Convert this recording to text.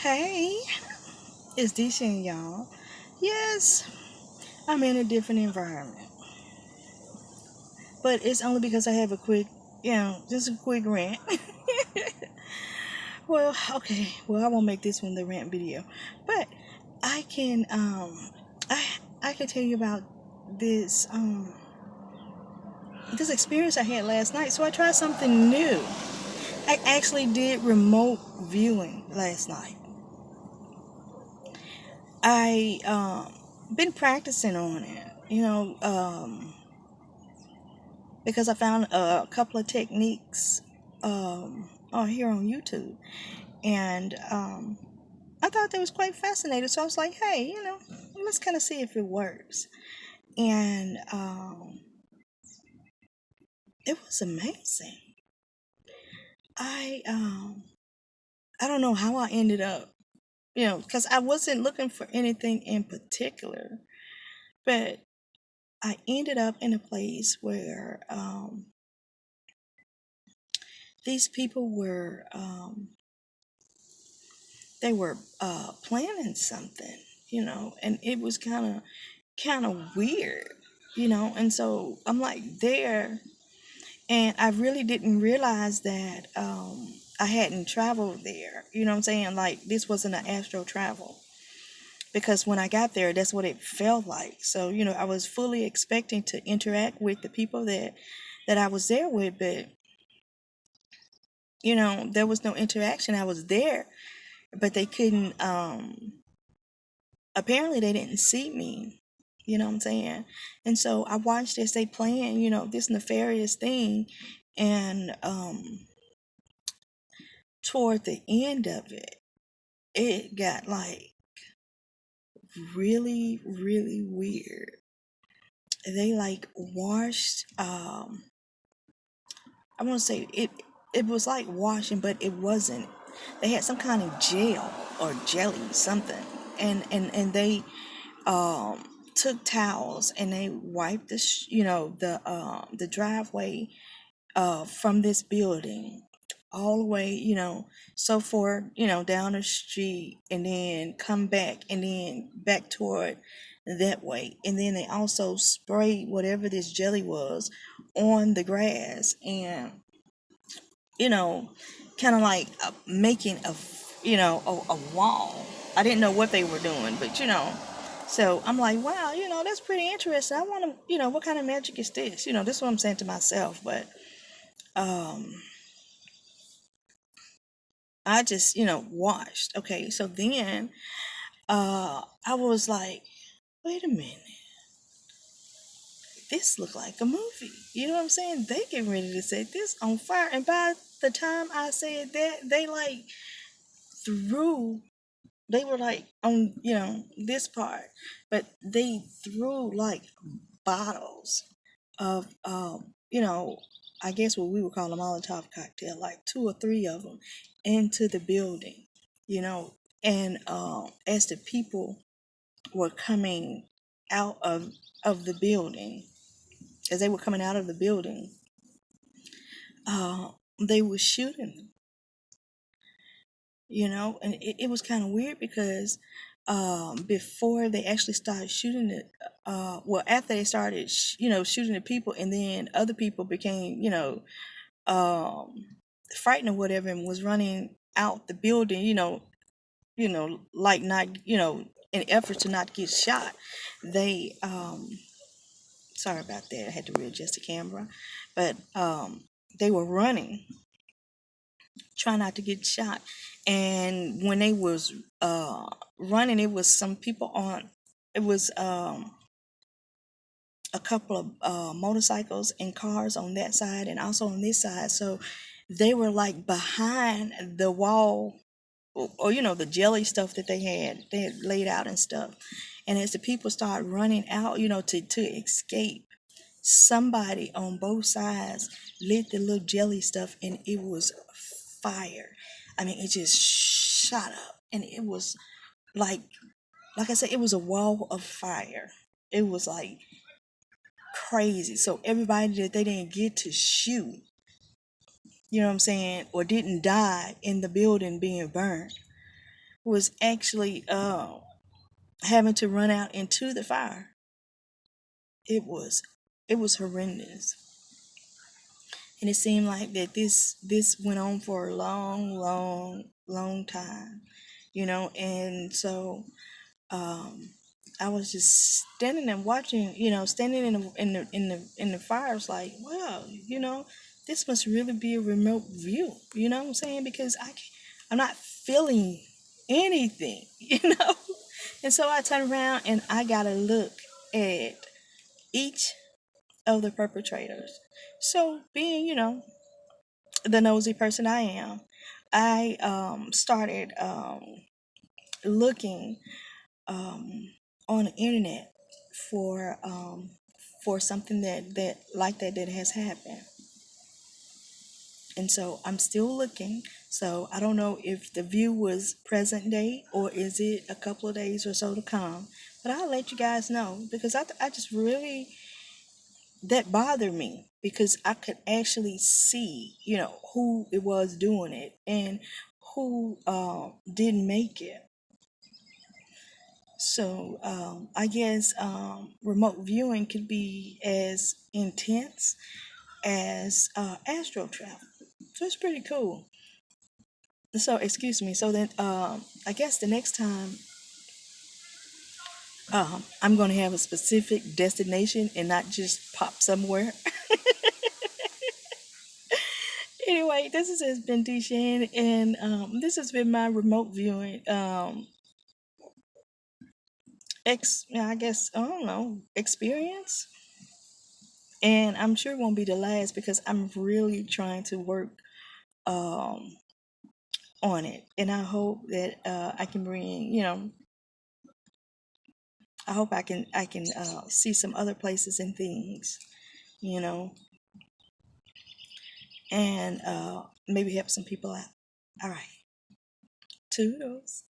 Hey, it's decent, y'all. Yes, I'm in a different environment, but it's only because I have a quick, just a quick rant. Well, okay, well, I won't make this one the rant video, but I can, I, I can tell you about this, this experience I had last night. So I tried something new. I actually did remote viewing last night. I, been practicing on it, because I found a couple of techniques on here on YouTube, and I thought that was quite fascinating. So I was like, hey, let's kind of see if it works, and it was amazing. I I don't know how I ended up, because I wasn't looking for anything in particular, but I ended up in a place where these people were they were planning something, and it was kind of weird, and so I'm like there, and I really didn't realize that I hadn't traveled there. You know what I'm saying? Like this wasn't an astral travel, because when I got there, that's what it felt like. So I was fully expecting to interact with the people that I was there with, but there was no interaction. I was there, but they couldn't. Apparently they didn't see me. You know what I'm saying? And so I watched as they playing, this nefarious thing. And toward the end of it, it got like really, really weird. They like washed I want to say it was like washing, but it wasn't. They had some kind of gel or jelly, something. And they um took towels and they wiped the driveway from this building all the way, so far, down the street, and then come back and then back toward that way. And then they also sprayed whatever this jelly was on the grass, and you know kind of like making a wall. I didn't know what they were doing, but so I'm like, wow, that's pretty interesting. I want to, what kind of magic is this? This is what I'm saying to myself. But um I just, watched. Okay, so then I was like, wait a minute, this looked like a movie. You know what I'm saying? They getting ready to set this on fire. And by the time I said that, they like threw they were like on, this part, but they threw like bottles of I guess what we would call a Molotov cocktail, like two or three of them, into the building, you know, and as the people were coming out of the building, as they were coming out of the building, uh, they were shooting them, and it was kind of weird because before they actually started shooting it, well, after they started shooting the people, and then other people became um frightened or whatever, and was running out the building, like not, in efforts to not get shot. They sorry about that, I had to readjust the camera, but they were running, trying not to get shot. And when they was running, it was some people on, it was a couple of motorcycles and cars on that side and also on this side. So they were like behind the wall, or the jelly stuff that they had laid out and stuff. And as the people started running out, to escape, somebody on both sides lit the little jelly stuff, and it was fire. I mean, it just shot up, and it was like I said, it was a wall of fire. It was like crazy. So everybody that they didn't get to shoot, you know what I'm saying, or didn't die in the building being burned, was actually having to run out into the fire. It was it was horrendous. And it seemed like that this went on for a long, long, long time, and so um I was just standing and watching, standing in the fires like, wow, this must really be a remote view, you know what I'm saying? Because I'm not feeling anything, And so I turned around and I got a look at each of the perpetrators. So being, the nosy person I am, I started looking um, on the internet for something that like that has happened. And so I'm still looking. So I don't know if the view was present day or is it a couple of days or so to come. But I'll let you guys know because I just really, that bothered me because I could actually see, who it was doing it and who didn't make it. So I guess remote viewing could be as intense as astral travel. So it's pretty cool. So excuse me. So then I guess the next time I'm going to have a specific destination and not just pop somewhere. Anyway, has been D Shane, and this has been my remote viewing I guess I don't know experience, and I'm sure it won't be the last because I'm really trying to work um on it, and I hope that I can bring, I hope I can see some other places and things, you know, and maybe help some people out. All right, toodles.